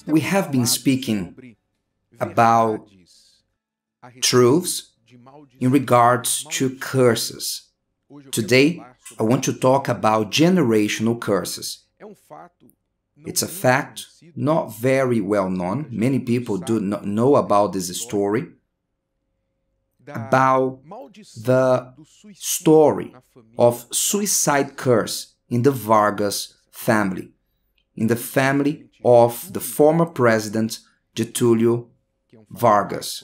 We have been speaking about truths in regards to curses. Today, I want to talk about generational curses. It's a fact, not very well known. Many people do not know about this story, about the story of suicide curse in the Vargas family, in the family of the former president Getúlio Vargas,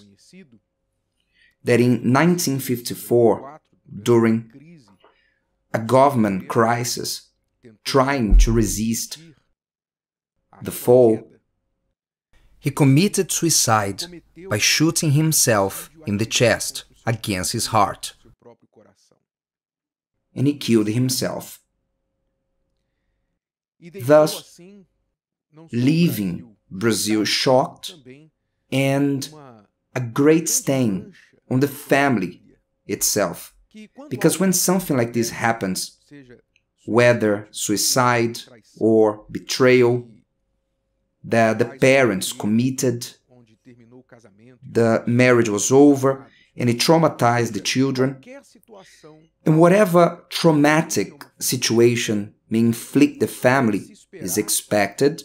that in 1954, during a government crisis, trying to resist the fall, he committed suicide by shooting himself in the chest against his heart. And he killed himself, thus leaving Brazil shocked and a great stain on the family itself. Because when something like this happens, whether suicide or betrayal, that the parents committed, the marriage was over, and it traumatized the children, and whatever traumatic situation may inflict the family, is expected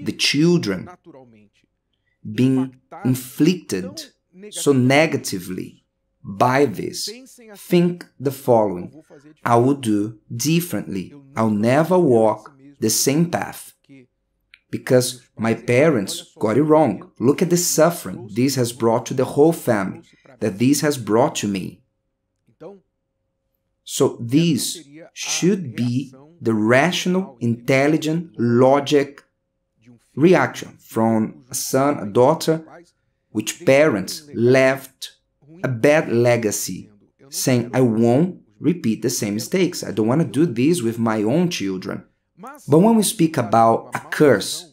the children being inflicted so negatively by this, think the following: I will do differently. I'll never walk the same path because my parents got it wrong. Look at the suffering this has brought to the whole family, that this has brought to me. So this should be the rational, intelligent, logic reaction from a son, a daughter, which parents left a bad legacy, saying, I won't repeat the same mistakes. I don't want to do this with my own children. But when we speak about a curse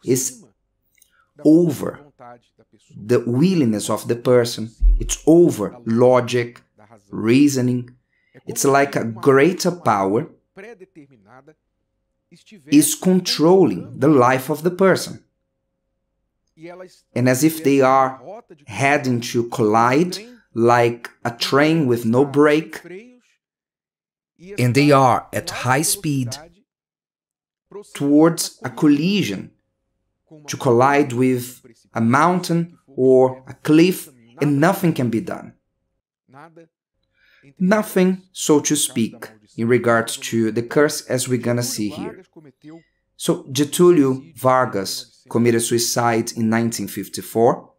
is over the willingness of the person. It's over logic, reasoning. It's like a greater power is controlling the life of the person. And as if they are heading to collide like a train with no brake, and they are at high speed towards a collision, to collide with a mountain or a cliff, and nothing can be done. Nothing, so to speak, in regards to the curse, as we're gonna see here. So Getúlio Vargas committed suicide in 1954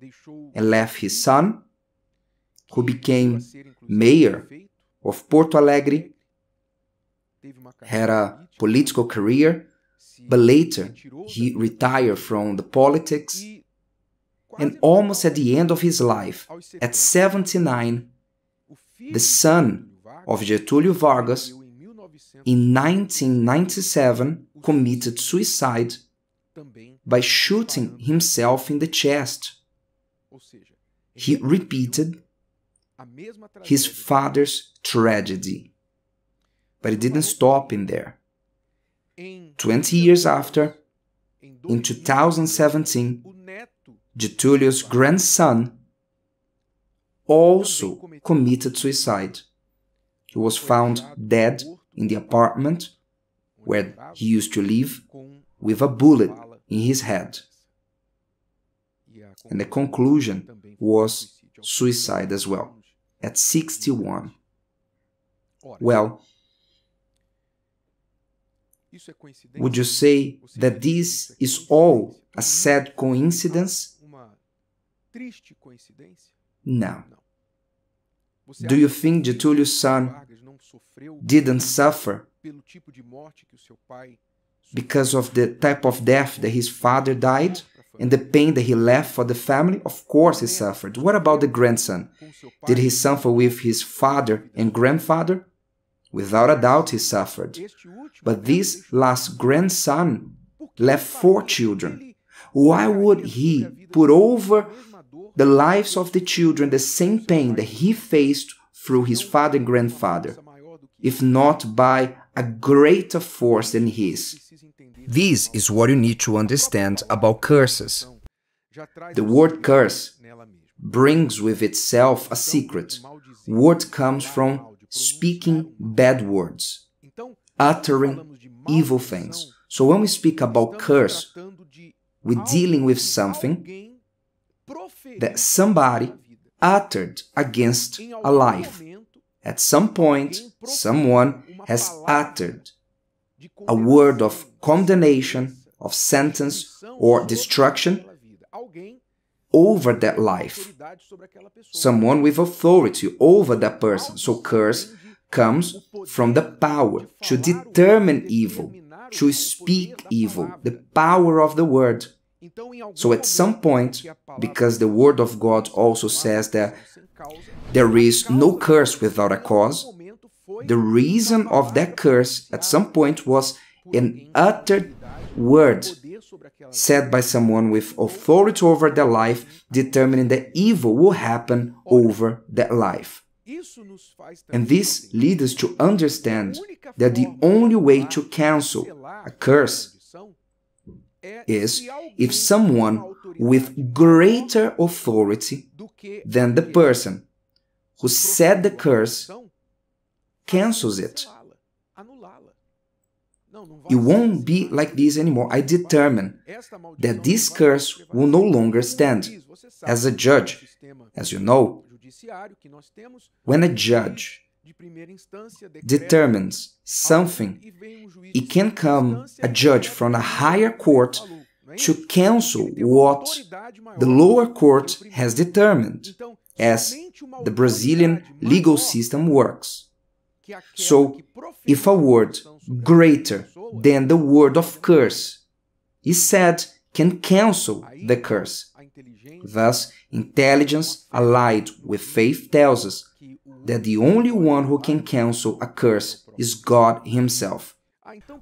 and left his son, who became mayor of Porto Alegre, had a political career, but later he retired from the politics, and almost at the end of his life, at 79, the son of Getúlio Vargas, in 1997, committed suicide by shooting himself in the chest. He repeated his father's tragedy, but it didn't stop in there. 20 years after, in 2017, Getúlio's grandson also committed suicide. He was found dead in the apartment where he used to live with a bullet in his head. And the conclusion was suicide as well, at 61. Well, would you say that this is all a sad coincidence? No. Do you think Getúlio's son didn't suffer because of the type of death that his father died and the pain that he left for the family? Of course he suffered. What about the grandson? Did he suffer with his father and grandfather? Without a doubt he suffered. But this last grandson left 4 children. Why would he put over the lives of the children the same pain that he faced through his father and grandfather, if not by a greater force than his? This is what you need to understand about curses. The word curse brings with itself a secret. Word comes from speaking bad words, uttering evil things. So when we speak about curse, we're dealing with something that somebody uttered against a life. At some point, someone has uttered a word of condemnation, of sentence, or destruction over that life. Someone with authority over that person. So curse comes from the power to determine evil, to speak evil, the power of the word. So at some point, because the word of God also says that there is no curse without a cause, the reason of that curse at some point was an uttered word said by someone with authority over their life, determining that evil will happen over that life. And this leads us to understand that the only way to cancel a curse is if someone with greater authority than the person who said the curse cancels it. It won't be like this anymore. I determine that this curse will no longer stand. As a judge, as you know, when a judge determines something, it can come a judge from a higher court to cancel what the lower court has determined, as the Brazilian legal system works. So, if a word greater than the word of curse is said, can cancel the curse. Thus, intelligence allied with faith tells us that the only one who can cancel a curse is God Himself.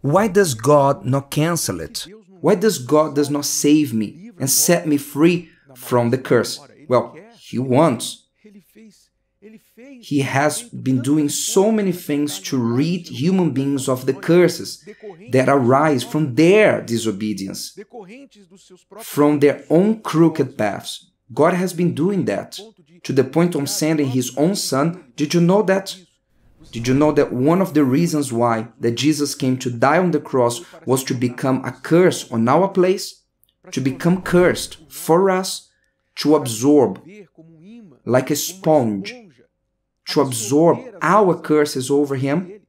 Why does God not cancel it? Why does God does not save me and set me free from the curse? Well, He wants. He has been doing so many things to rid human beings of the curses that arise from their disobedience, from their own crooked paths. God has been doing that to the point of sending His own Son. Did you know that? Did you know that one of the reasons why that Jesus came to die on the cross was to become a curse on our place? To become cursed for us, to absorb like a sponge, to absorb our curses over Him,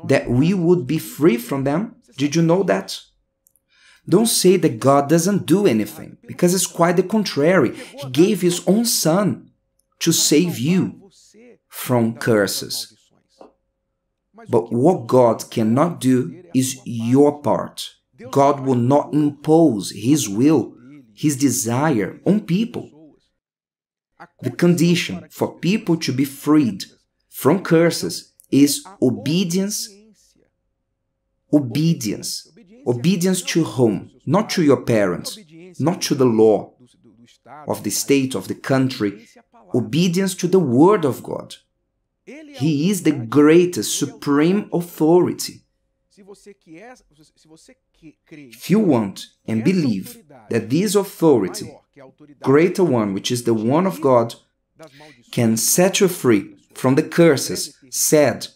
that we would be free from them. Did you know that? Don't say that God doesn't do anything, because it's quite the contrary. He gave His own Son to save you from curses. But what God cannot do is your part. God will not impose His will, His desire on people. The condition for people to be freed from curses is obedience. Obedience. Obedience to whom? Not to your parents, not to the law of the state, of the country. Obedience to the Word of God. He is the greatest, supreme authority. If you want and believe that this authority, greater one, which is the one of God, can set you free from the curses said,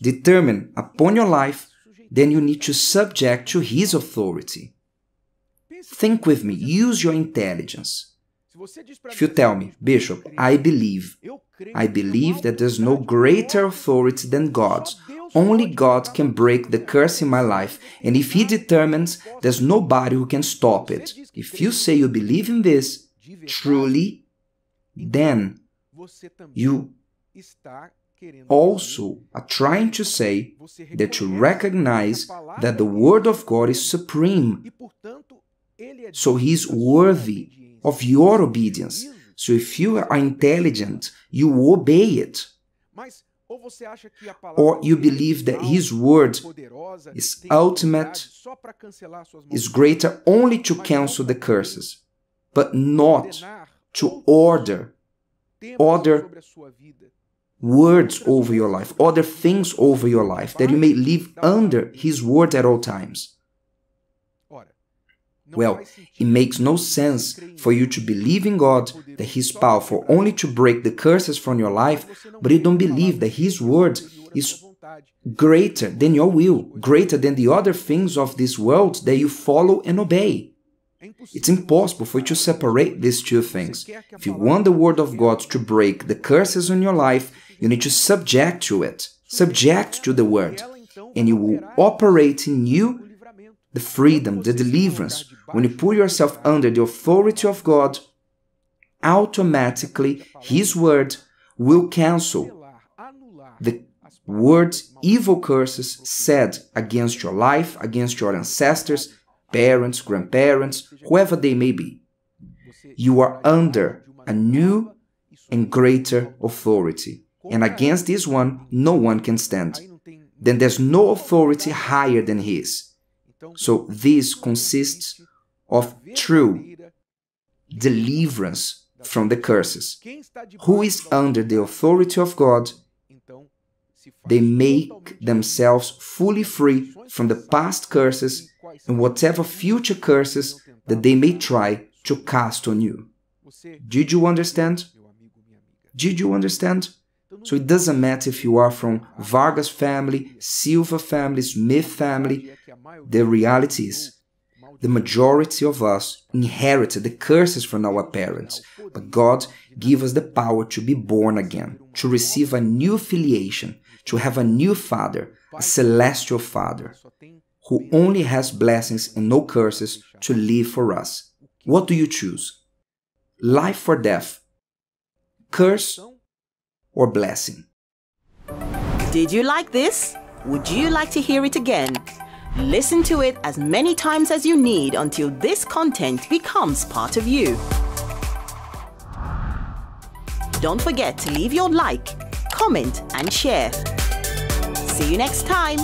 determined upon your life, then you need to subject to His authority. Think with me, use your intelligence. If you tell me, Bishop, I believe that there's no greater authority than God's. Only God can break the curse in my life, and if He determines, there's nobody who can stop it. If you say you believe in this, truly, then you also are trying to say that you recognize that the Word of God is supreme. So He is worthy of your obedience. So if you are intelligent, you obey it. Or you believe that His word is ultimate, is greater only to cancel the curses, but not to order other words over your life, other things over your life, that you may live under His word at all times. Well, it makes no sense for you to believe in God, that He's powerful only to break the curses from your life, but you don't believe that His word is greater than your will, greater than the other things of this world that you follow and obey. It's impossible for you to separate these two things. If you want the word of God to break the curses on your life, you need to subject to it, subject to the word, and you will operate in you the freedom, the deliverance. When you put yourself under the authority of God, automatically His word will cancel the words, evil curses said against your life, against your ancestors, parents, grandparents, whoever they may be. You are under a new and greater authority, and against this one, no one can stand. Then there's no authority higher than His. So this consists of true deliverance from the curses. Who is under the authority of God, they make themselves fully free from the past curses and whatever future curses that they may try to cast on you. Did you understand? Did you understand? So it doesn't matter if you are from Vargas family, Silva family, Smith family. The reality is, the majority of us inherited the curses from our parents, but God gave us the power to be born again, to receive a new affiliation, to have a new Father, a celestial Father, who only has blessings and no curses to live for us. What do you choose? Life or death? Curse or blessing? Did you like this? Would you like to hear it again? Listen to it as many times as you need until this content becomes part of you. Don't forget to leave your like, comment, and share. See you next time.